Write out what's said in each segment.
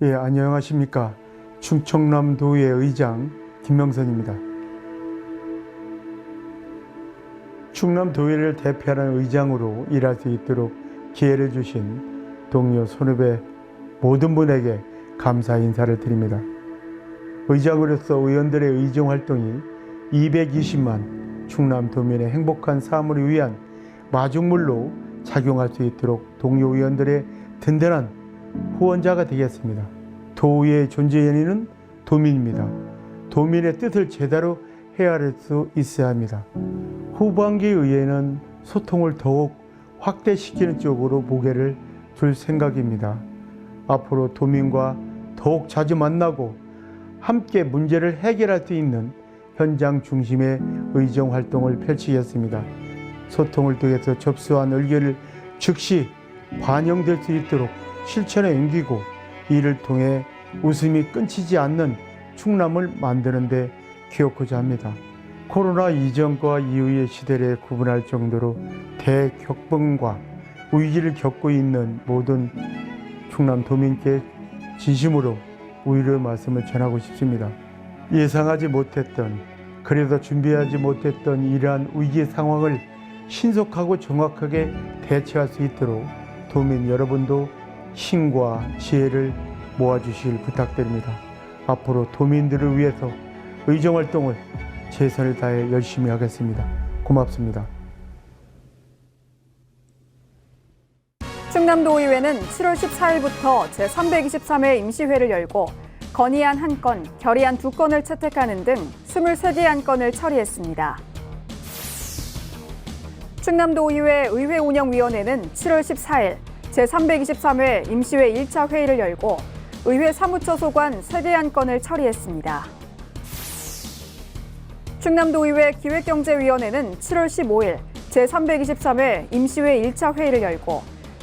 예, 안녕하십니까. 충청남도의 의장 김명선입니다. 충남도의회를 대표하는 의장으로 일할 수 있도록 기회를 주신 동료 선후배 모든 분에게 감사 인사를 드립니다. 의장으로서 의원들의 의정활동이 220만 충남도민의 행복한 삶을 위한 마중물로 작용할 수 있도록 동료 의원들의 든든한 후원자가 되겠습니다. 도의회의 존재 연인은 도민입니다. 도민의 뜻을 제대로 헤아릴 수 있어야 합니다. 후반기 의회는 소통을 더욱 확대시키는 쪽으로 무게를 둘 생각입니다. 앞으로 도민과 더욱 자주 만나고 함께 문제를 해결할 수 있는 현장 중심의 의정 활동을 펼치겠습니다. 소통을 통해서 접수한 의견을 즉시 반영될 수 있도록 실천에 옮기고 이를 통해 웃음이 끊이지 않는 충남을 만드는 데 기여하고자 합니다. 코로나 이전과 이후의 시대를 구분할 정도로 대격변과 위기를 겪고 있는 모든 충남 도민께 진심으로 위로의 말씀을 전하고 싶습니다. 예상하지 못했던, 그래도 준비하지 못했던 이러한 위기 상황을 신속하고 정확하게 대처할 수 있도록 도민 여러분도 힘과 지혜를 모아주시길 부탁드립니다. 앞으로 도민들을 위해서 의정활동을 최선을 다해 열심히 하겠습니다. 고맙습니다. 충남도의회는 7월 14일부터 제323회 임시회를 열고 건의안 1건, 결의안 2건을 채택하는 등 23개 안건을 처리했습니다. 충남도의회 의회운영위원회는 7월 14일 제323회 임시회 1차 회의를 열고 의회 사무처 소관 3개 안건을 처리했습니다. 충남도의회 기획경제위원회는 7월 15일 제323회 임시회 1차 회의를 열고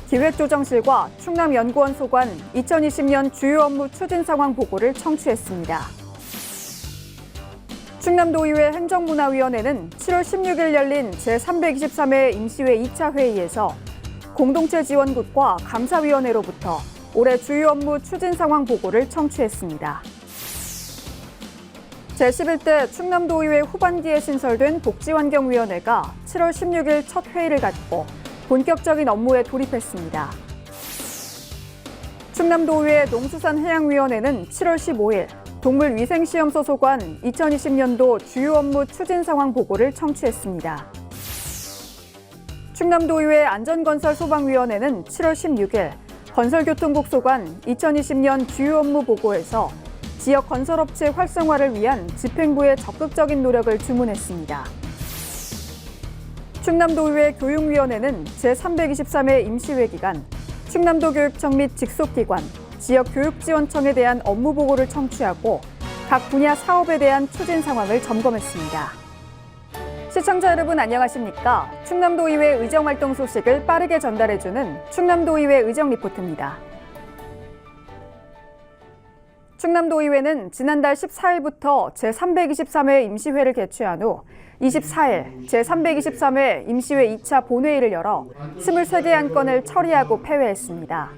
기획조정실과 충남연구원 소관 2020년 주요 업무 추진 상황 보고를 청취했습니다. 충남도의회 행정문화위원회는 7월 16일 열린 제323회 임시회 2차 회의에서 공동체 지원국과 감사위원회로부터 올해 주요 업무 추진 상황 보고를 청취했습니다. 제11대 충남도의회 후반기에 신설된 복지환경위원회가 7월 16일 첫 회의를 갖고 본격적인 업무에 돌입했습니다. 충남도의회 농수산해양위원회는 7월 15일 동물위생시험소 소관 2020년도 주요 업무 추진 상황 보고를 청취했습니다. 충남도의회 안전건설소방위원회는 7월 16일 건설교통국 소관 2020년 주요 업무 보고에서 지역 건설업체 활성화를 위한 집행부의 적극적인 노력을 주문했습니다. 충남도의회 교육위원회는 제323회 임시회 기간 충남도 교육청 및 직속기관, 지역교육지원청에 대한 업무 보고를 청취하고 각 분야 사업에 대한 추진 상황을 점검했습니다. 시청자 여러분 안녕하십니까? 충남도의회 의정활동 소식을 빠르게 전달해주는 충남도의회 의정리포트입니다. 충남도의회는 지난달 14일부터 제323회 임시회를 개최한 후 24일 제323회 임시회 2차 본회의를 열어 23개 안건을 처리하고 폐회했습니다.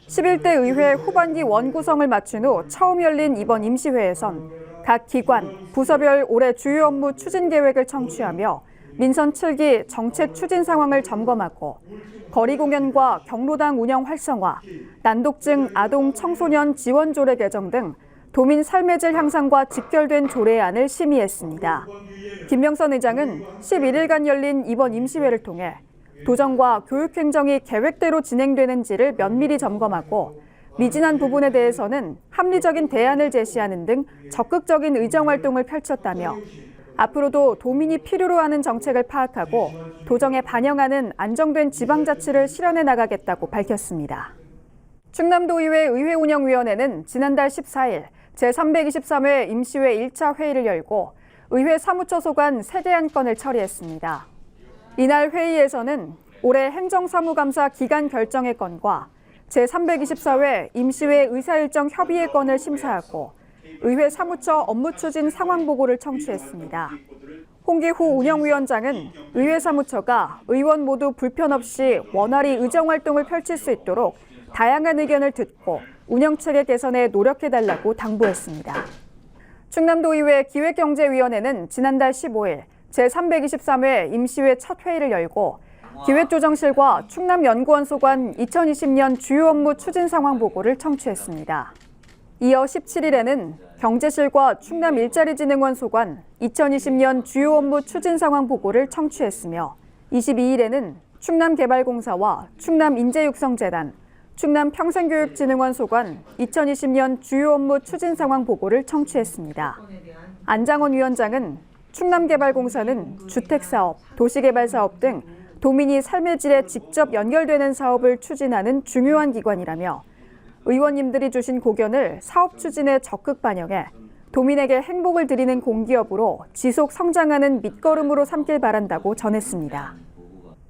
11대 의회 후반기 원구성을 마친 후 처음 열린 이번 임시회에선 각 기관, 부서별 올해 주요 업무 추진 계획을 청취하며 민선 7기 정책 추진 상황을 점검하고 거리 공연과 경로당 운영 활성화, 난독증 아동 청소년 지원 조례 개정 등 도민 삶의 질 향상과 직결된 조례안을 심의했습니다. 김명선 의장은 11일간 열린 이번 임시회를 통해 도정과 교육행정이 계획대로 진행되는지를 면밀히 점검하고 미진한 부분에 대해서는 합리적인 대안을 제시하는 등 적극적인 의정활동을 펼쳤다며 앞으로도 도민이 필요로 하는 정책을 파악하고 도정에 반영하는 안정된 지방자치를 실현해 나가겠다고 밝혔습니다. 충남도의회 의회운영위원회는 지난달 14일 제323회 임시회 1차 회의를 열고 의회 사무처 소관 3개 안건을 처리했습니다. 이날 회의에서는 올해 행정사무감사 기간 결정의 건과 제324회 임시회 의사일정 협의의 건을 심사하고 의회 사무처 업무 추진 상황 보고를 청취했습니다. 홍기후 운영위원장은 의회 사무처가 의원 모두 불편 없이 원활히 의정활동을 펼칠 수 있도록 다양한 의견을 듣고 운영체계 개선에 노력해달라고 당부했습니다. 충남도의회 기획경제위원회는 지난달 15일 제323회 임시회 첫 회의를 열고 기획조정실과 충남연구원 소관 2020년 주요 업무 추진 상황 보고를 청취했습니다. 이어 17일에는 경제실과 충남일자리진흥원 소관 2020년 주요 업무 추진 상황 보고를 청취했으며 22일에는 충남개발공사와 충남인재육성재단, 충남평생교육진흥원 소관 2020년 주요 업무 추진 상황 보고를 청취했습니다. 안장원 위원장은 충남개발공사는 주택사업, 도시개발사업 등 도민이 삶의 질에 직접 연결되는 사업을 추진하는 중요한 기관이라며 의원님들이 주신 고견을 사업 추진에 적극 반영해 도민에게 행복을 드리는 공기업으로 지속 성장하는 밑거름으로 삼길 바란다고 전했습니다.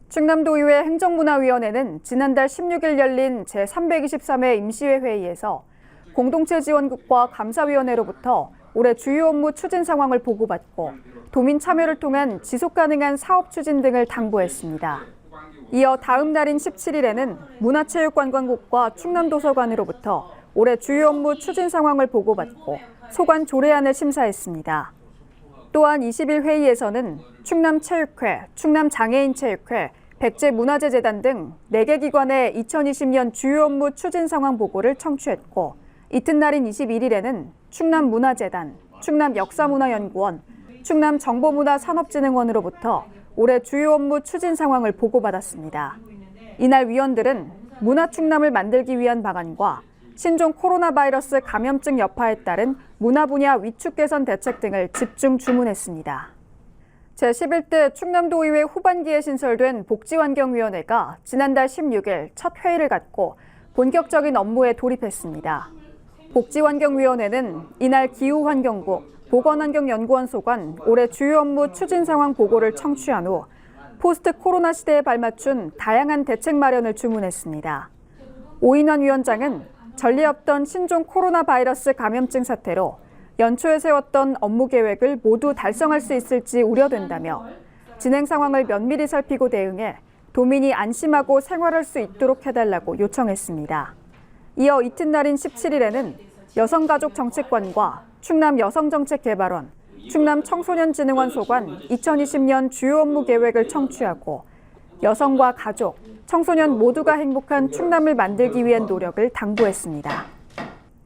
충남도의회 행정문화위원회는 지난달 16일 열린 제323회 임시회 회의에서 공동체 지원국과 감사위원회로부터 올해 주요 업무 추진 상황을 보고받고 도민 참여를 통한 지속 가능한 사업 추진 등을 당부했습니다. 이어 다음 날인 17일에는 문화체육관광국과 충남도서관으로부터 올해 주요 업무 추진 상황을 보고받고 소관 조례안을 심사했습니다. 또한 20일 회의에서는 충남체육회, 충남장애인체육회, 백제문화재재단 등 4개 기관의 2020년 주요 업무 추진 상황 보고를 청취했고 이튿날인 21일에는 충남문화재단, 충남역사문화연구원, 충남정보문화산업진흥원으로부터 올해 주요 업무 추진 상황을 보고받았습니다. 이날 위원들은 문화충남을 만들기 위한 방안과 신종 코로나 바이러스 감염증 여파에 따른 문화 분야 위축 개선 대책 등을 집중 주문했습니다. 제11대 충남도의회 후반기에 신설된 복지환경위원회가 지난달 16일 첫 회의를 갖고 본격적인 업무에 돌입했습니다. 복지환경위원회는 이날 기후환경국, 보건환경연구원 소관 올해 주요 업무 추진 상황 보고를 청취한 후 포스트 코로나 시대에 발맞춘 다양한 대책 마련을 주문했습니다. 오인환 위원장은 전례 없던 신종 코로나 바이러스 감염증 사태로 연초에 세웠던 업무 계획을 모두 달성할 수 있을지 우려된다며 진행 상황을 면밀히 살피고 대응해 도민이 안심하고 생활할 수 있도록 해달라고 요청했습니다. 이어 이튿날인 17일에는 여성가족정책관과 충남여성정책개발원, 충남청소년진흥원 소관 2020년 주요 업무 계획을 청취하고 여성과 가족, 청소년 모두가 행복한 충남을 만들기 위한 노력을 당부했습니다.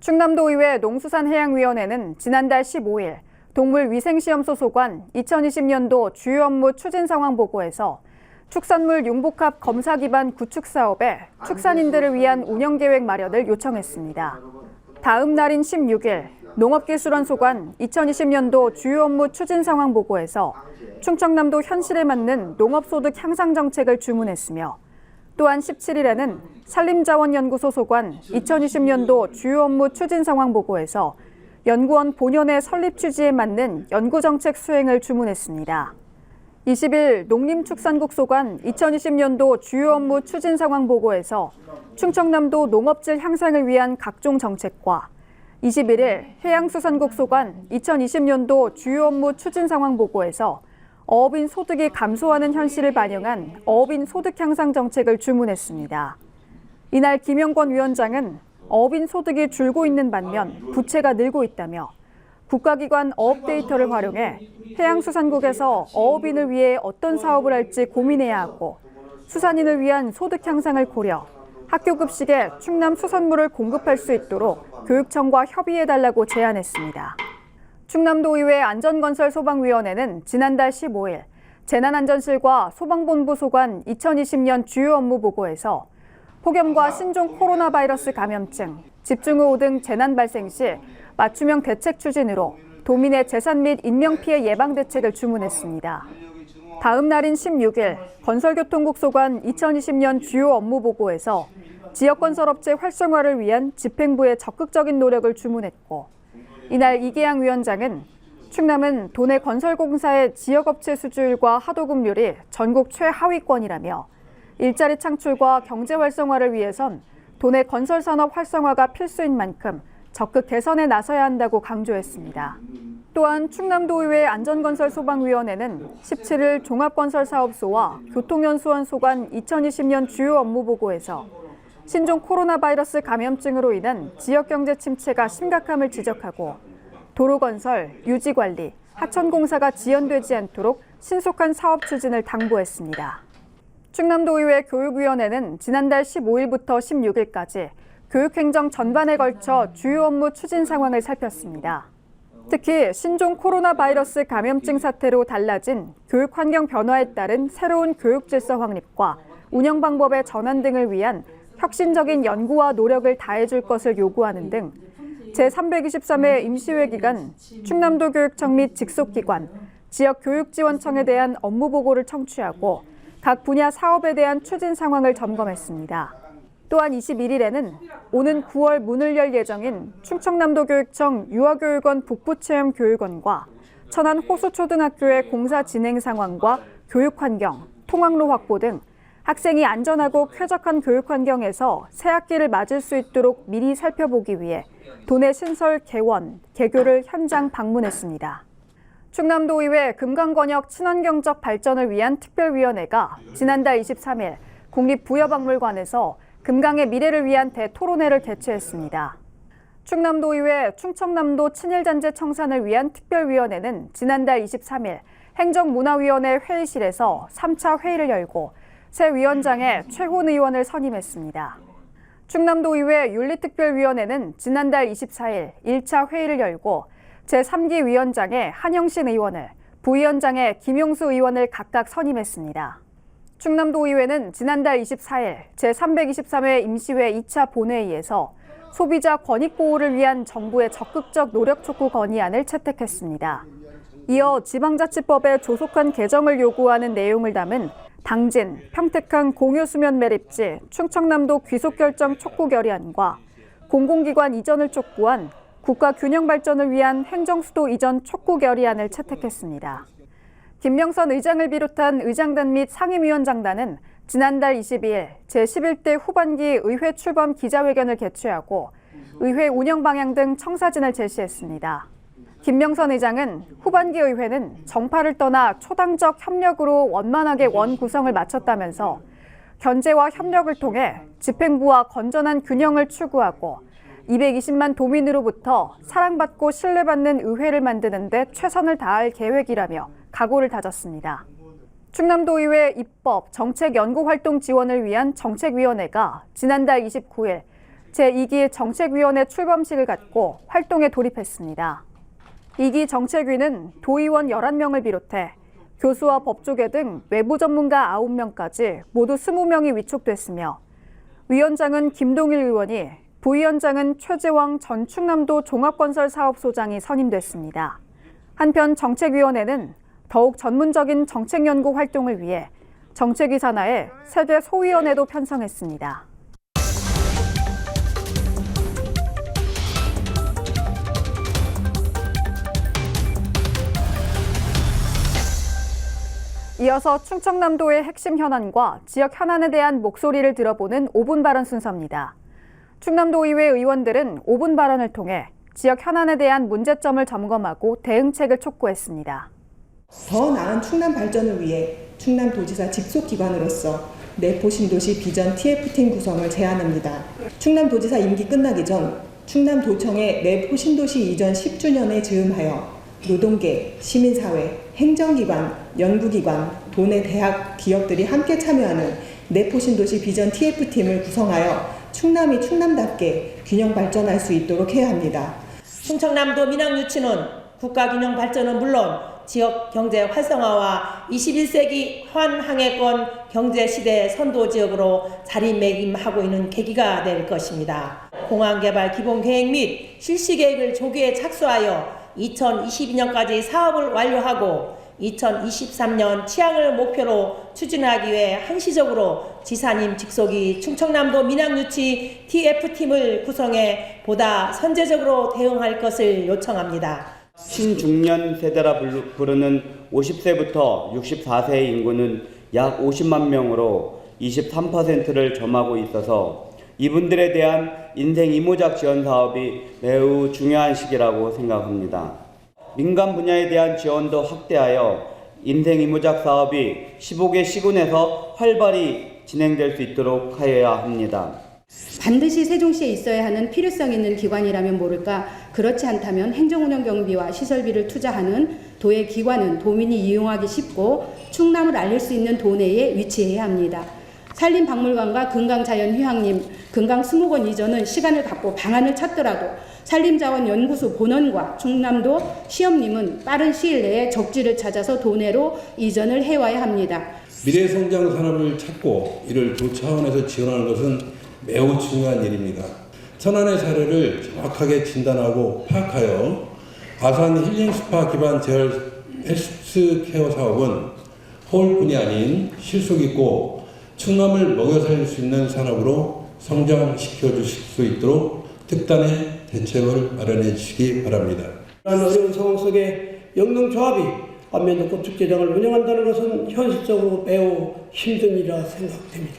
충남도의회 농수산해양위원회는 지난달 15일 동물위생시험소 소관 2020년도 주요 업무 추진 상황 보고에서 축산물 융복합 검사 기반 구축 사업에 축산인들을 위한 운영계획 마련을 요청했습니다. 다음 날인 16일 농업기술원 소관 2020년도 주요 업무 추진 상황 보고에서 충청남도 현실에 맞는 농업소득 향상 정책을 주문했으며 또한 17일에는 산림자원연구소 소관 2020년도 주요 업무 추진 상황 보고에서 연구원 본연의 설립 취지에 맞는 연구정책 수행을 주문했습니다. 20일 농림축산국 소관 2020년도 주요 업무 추진 상황 보고에서 충청남도 농업질 향상을 위한 각종 정책과 21일 해양수산국 소관 2020년도 주요 업무 추진 상황 보고에서 어업인 소득이 감소하는 현실을 반영한 어업인 소득 향상 정책을 주문했습니다. 이날 김영권 위원장은 어업인 소득이 줄고 있는 반면 부채가 늘고 있다며 국가기관 어업 데이터를 활용해 해양수산국에서 어업인을 위해 어떤 사업을 할지 고민해야 하고 수산인을 위한 소득 향상을 고려 학교 급식에 충남 수산물을 공급할 수 있도록 교육청과 협의해달라고 제안했습니다. 충남도의회 안전건설소방위원회는 지난달 15일 재난안전실과 소방본부 소관 2020년 주요 업무 보고에서 폭염과 신종 코로나 바이러스 감염증, 집중호우 등 재난 발생 시 맞춤형 대책 추진으로 도민의 재산 및 인명피해 예방 대책을 주문했습니다. 다음 날인 16일 건설교통국 소관 2020년 주요 업무 보고에서 지역건설업체 활성화를 위한 집행부의 적극적인 노력을 주문했고 이날 이계양 위원장은 충남은 도내 건설공사의 지역업체 수주율과 하도급률이 전국 최하위권이라며 일자리 창출과 경제 활성화를 위해선 도내 건설산업 활성화가 필수인 만큼 적극 개선에 나서야 한다고 강조했습니다. 또한 충남도의회 안전건설소방위원회는 17일 종합건설사업소와 교통연수원 소관 2020년 주요 업무 보고에서 신종 코로나 바이러스 감염증으로 인한 지역 경제 침체가 심각함을 지적하고 도로 건설, 유지 관리, 하천공사가 지연되지 않도록 신속한 사업 추진을 당부했습니다. 충남도의회 교육위원회는 지난달 15일부터 16일까지 교육행정 전반에 걸쳐 주요 업무 추진 상황을 살폈습니다. 특히 신종 코로나 바이러스 감염증 사태로 달라진 교육 환경 변화에 따른 새로운 교육 질서 확립과 운영 방법의 전환 등을 위한 혁신적인 연구와 노력을 다해줄 것을 요구하는 등 제323회 임시회 기간 충남도 교육청 및 직속기관, 지역교육지원청에 대한 업무 보고를 청취하고 각 분야 사업에 대한 추진 상황을 점검했습니다. 또한 21일에는 오는 9월 문을 열 예정인 충청남도 교육청 유아교육원 북부체험교육원과 천안 호수초등학교의 공사 진행 상황과 교육환경, 통학로 확보 등 학생이 안전하고 쾌적한 교육환경에서 새 학기를 맞을 수 있도록 미리 살펴보기 위해 도내 신설 개원, 개교를 현장 방문했습니다. 충남도의회 금강권역 친환경적 발전을 위한 특별위원회가 지난달 23일 국립부여박물관에서 금강의 미래를 위한 대토론회를 개최했습니다. 충남도의회 충청남도 친일잔재 청산을 위한 특별위원회는 지난달 23일 행정문화위원회 회의실에서 3차 회의를 열고 새 위원장에 최훈 의원을 선임했습니다. 충남도의회 윤리특별위원회는 지난달 24일 1차 회의를 열고 제3기 위원장에 한영신 의원을, 부위원장에 김용수 의원을 각각 선임했습니다. 충남도의회는 지난달 24일 제323회 임시회 2차 본회의에서 소비자 권익 보호를 위한 정부의 적극적 노력 촉구 건의안을 채택했습니다. 이어 지방자치법의 조속한 개정을 요구하는 내용을 담은 당진, 평택항 공유수면 매립지 충청남도 귀속결정 촉구 결의안과 공공기관 이전을 촉구한 국가 균형 발전을 위한 행정수도 이전 촉구 결의안을 채택했습니다. 김명선 의장을 비롯한 의장단 및 상임위원장단은 지난달 22일 제11대 후반기 의회 출범 기자회견을 개최하고 의회 운영 방향 등 청사진을 제시했습니다. 김명선 의장은 후반기 의회는 정파를 떠나 초당적 협력으로 원만하게 원 구성을 마쳤다면서 견제와 협력을 통해 집행부와 건전한 균형을 추구하고 220만 도민으로부터 사랑받고 신뢰받는 의회를 만드는 데 최선을 다할 계획이라며 각오를 다졌습니다. 충남도의회 입법, 정책연구활동 지원을 위한 정책위원회가 지난달 29일 제2기 정책위원회 출범식을 갖고 활동에 돌입했습니다. 2기 정책위는 도의원 11명을 비롯해 교수와 법조계 등 외부 전문가 9명까지 모두 20명이 위촉됐으며 위원장은 김동일 의원이, 부위원장은 최재왕 전 충남도 종합건설사업소장이 선임됐습니다. 한편 정책위원회는 더욱 전문적인 정책연구 활동을 위해 정책위 산하에 세대 소위원회도 편성했습니다. 이어서 충청남도의 핵심 현안과 지역 현안에 대한 목소리를 들어보는 5분 발언 순서입니다. 충남도의회 의원들은 5분 발언을 통해 지역 현안에 대한 문제점을 점검하고 대응책을 촉구했습니다. 더 나은 충남 발전을 위해 충남도지사 직속기관으로서 내포신도시 비전 TF팀 구성을 제안합니다. 충남도지사 임기 끝나기 전 충남도청의 내포신도시 이전 10주년에 즈음하여 노동계, 시민사회, 행정기관, 연구기관, 도내 대학, 기업들이 함께 참여하는 내포신도시 비전 TF팀을 구성하여 충남이 충남답게 균형 발전할 수 있도록 해야 합니다. 충청남도 민항유치는 국가균형 발전은 물론 지역 경제 활성화와 21세기 환항해권 경제시대 선도지역으로 자리매김하고 있는 계기가 될 것입니다. 공항개발 기본계획 및 실시계획을 조기에 착수하여 2022년까지 사업을 완료하고 2023년 취항을 목표로 추진하기 위해 한시적으로 지사님 직속이 충청남도 민항유치 TF팀을 구성해 보다 선제적으로 대응할 것을 요청합니다. 신중년 세대라 부르는 50세부터 64세의 인구는 약 50만 명으로 23%를 점하고 있어서 이분들에 대한 인생 이모작 지원 사업이 매우 중요한 시기라고 생각합니다. 민간 분야에 대한 지원도 확대하여 인생 이모작 사업이 15개 시군에서 활발히 진행될 수 있도록 하여야 합니다. 반드시 세종시에 있어야 하는 필요성 있는 기관이라면 모를까, 그렇지 않다면 행정운영 경비와 시설비를 투자하는 도의 기관은 도민이 이용하기 쉽고 충남을 알릴 수 있는 도내에 위치해야 합니다. 산림박물관과 금강자연휴양림, 금강수목원 이전은 시간을 갖고 방안을 찾더라도 산림자원연구소 본원과 충남도 시험림은 빠른 시일 내에 적지를 찾아서 도내로 이전을 해와야 합니다. 미래성장 산업을 찾고 이를 도 차원에서 지원하는 것은 매우 중요한 일입니다. 천안의 사례를 정확하게 진단하고 파악하여 아산 힐링 스파 기반 재활 헬스케어 사업은 허울뿐이 아닌 실속 있고 충남을 먹여 살릴 수 있는 산업으로 성장시켜 주실 수 있도록 특단의 대책을 마련해 주시기 바랍니다. 이러한 어려운 상황 속에 영농조합이 안면도 꽃축제장을 운영한다는 것은 현실적으로 매우 힘든 일이라 생각됩니다.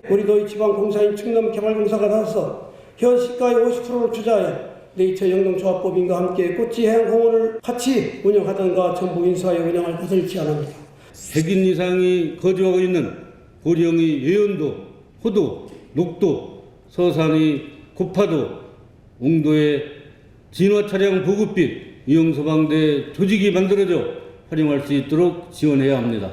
우리도 이 지방공사인 충남개발공사가 나서서 현 시가의 50%를 투자하여 네이처 영농조합법인과 함께 꽃지 해양공원을 같이 운영하던가 전부 인수하여 운영할 것을 제안합니다. 100인 이상이 거주하고 있는 고령의 예연도, 호도, 녹도, 서산의 고파도, 웅도의 진화 차량 보급 및 이용 소방대 조직이 만들어져 활용할 수 있도록 지원해야 합니다.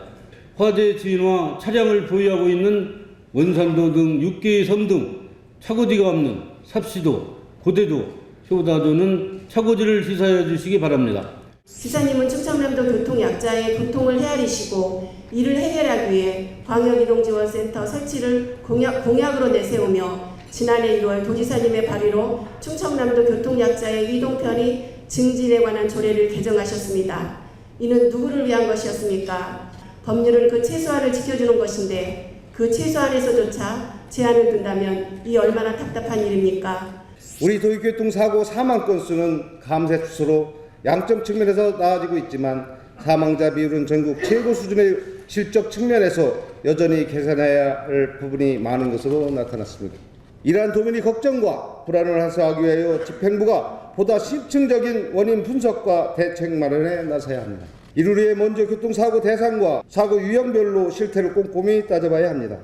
화재 진화 차량을 보유하고 있는 원산도 등 6개의 섬 등 차고지가 없는 삽시도, 고대도, 효다도는 차고지를 시사해 주시기 바랍니다. 지사님은 충청남도 교통약자의 고통을 헤아리시고 이를 해결하기 위해 광역이동지원센터 설치를 공약으로 내세우며 지난해 1월 도지사님의 발의로 충청남도 교통약자의 이동편의 증진에 관한 조례를 개정하셨습니다. 이는 누구를 위한 것이었습니까? 법률은 그 최소한을 지켜주는 것인데 그 최소한에서조차 제한을 둔다면 이 얼마나 답답한 일입니까? 우리 도로교통사고 사망 건수는 감세 추세로 양적 측면에서 나아지고 있지만 사망자 비율은 전국 최고 수준의 실적 측면에서 여전히 개선해야 할 부분이 많은 것으로 나타났습니다. 이러한 도민의 걱정과 불안을 해소하기 위하여 집행부가 보다 심층적인 원인 분석과 대책 마련에 나서야 합니다. 이를 위해 먼저 교통사고 대상과 사고 유형별로 실태를 꼼꼼히 따져봐야 합니다.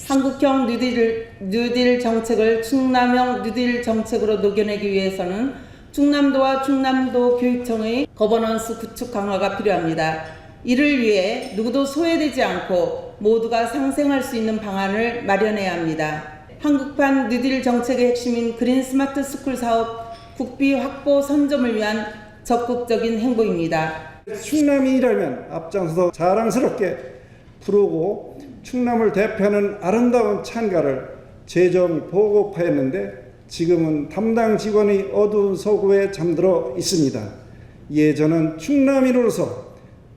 한국형 뉴딜 정책을 충남형 뉴딜 정책으로 녹여내기 위해서는 충남도와 충남도 교육청의 거버넌스 구축 강화가 필요합니다. 이를 위해 누구도 소외되지 않고 모두가 상생할 수 있는 방안을 마련해야 합니다. 한국판 뉴딜 정책의 핵심인 그린 스마트 스쿨 사업 국비 확보 선점을 위한 적극적인 행보입니다. 충남인이라면 앞장서서 자랑스럽게 부르고 충남을 대표하는 아름다운 찬가를 재정 보고파했는데 지금은 담당 직원이 어두운 서구에 잠들어 있습니다. 이에 저는 충남인으로서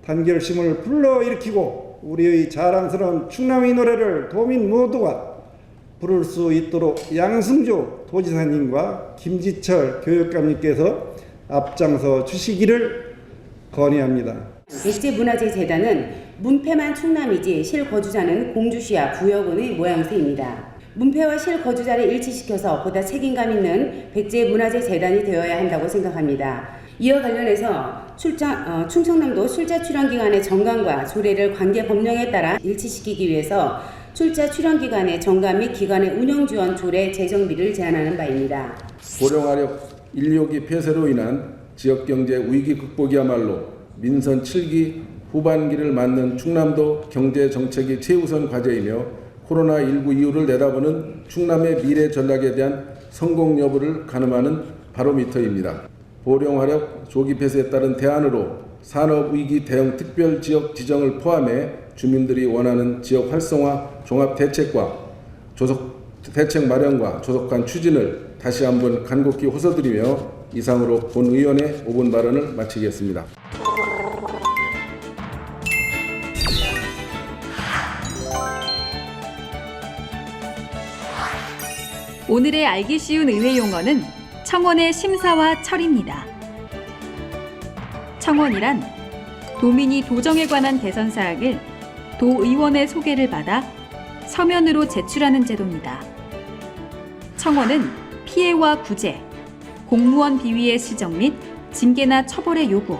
단결심을 불러일으키고 우리의 자랑스러운 충남인 노래를 도민 모두가 부를 수 있도록 양승조 도지사님과 김지철 교육감님께서 앞장서 주시기를 건의합니다. 백제문화재재단은 문패만 충남이지 실거주자는 공주시와 부여군의 모양새입니다. 문패와 실거주자를 일치시켜서 보다 책임감 있는 백제문화재재단이 되어야 한다고 생각합니다. 이와 관련해서 충청남도 출자 출연기관의 정관과 조례를 관계 법령에 따라 일치시키기 위해서 출자 출연기관의 정관 및 기관의 운영지원 조례 제정비를 제안하는 바입니다. 고령화력 인력이 폐쇄로 인한 지역경제 위기 극복이야말로 민선 7기 후반기를 맞는 충남도 경제정책이 최우선 과제이며 코로나19 이후를 내다보는 충남의 미래 전략에 대한 성공 여부를 가늠하는 바로미터입니다. 고령화력 조기 폐쇄에 따른 대안으로 산업위기 대응 특별지역 지정을 포함해 주민들이 원하는 지역 활성화 종합대책과 대책 마련과 조속한 추진을 다시 한번 간곡히 호소드리며 이상으로 본 의원의 5분 발언을 마치겠습니다. 오늘의 알기 쉬운 의회 용어는 청원의 심사와 처리입니다. 청원이란 도민이 도정에 관한 개선 사항을 도의원의 소개를 받아 서면으로 제출하는 제도입니다. 청원은 피해와 구제, 공무원 비위의 시정 및 징계나 처벌의 요구,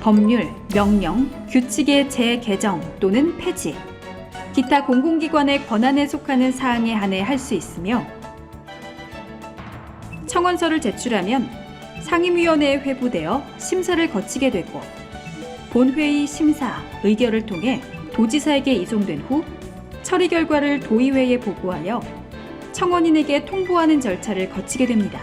법률, 명령, 규칙의 재개정 또는 폐지, 기타 공공기관의 권한에 속하는 사항에 한해 할 수 있으며 청원서를 제출하면 상임위원회에 회부되어 심사를 거치게 되고 본회의 심사, 의결을 통해 도지사에게 이송된 후 처리 결과를 도의회에 보고하여 청원인에게 통보하는 절차를 거치게 됩니다.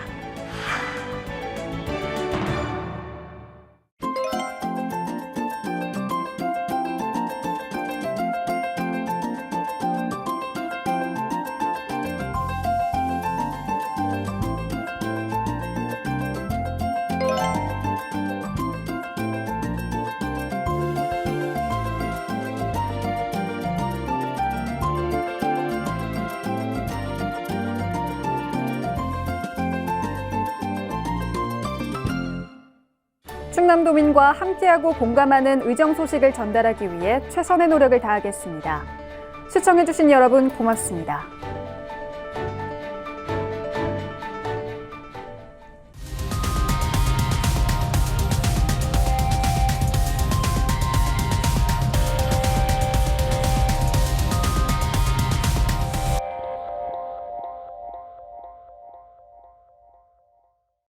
충남도민과 함께하고 공감하는 의정 소식을 전달하기 위해 최선의 노력을 다하겠습니다. 시청해주신 여러분 고맙습니다.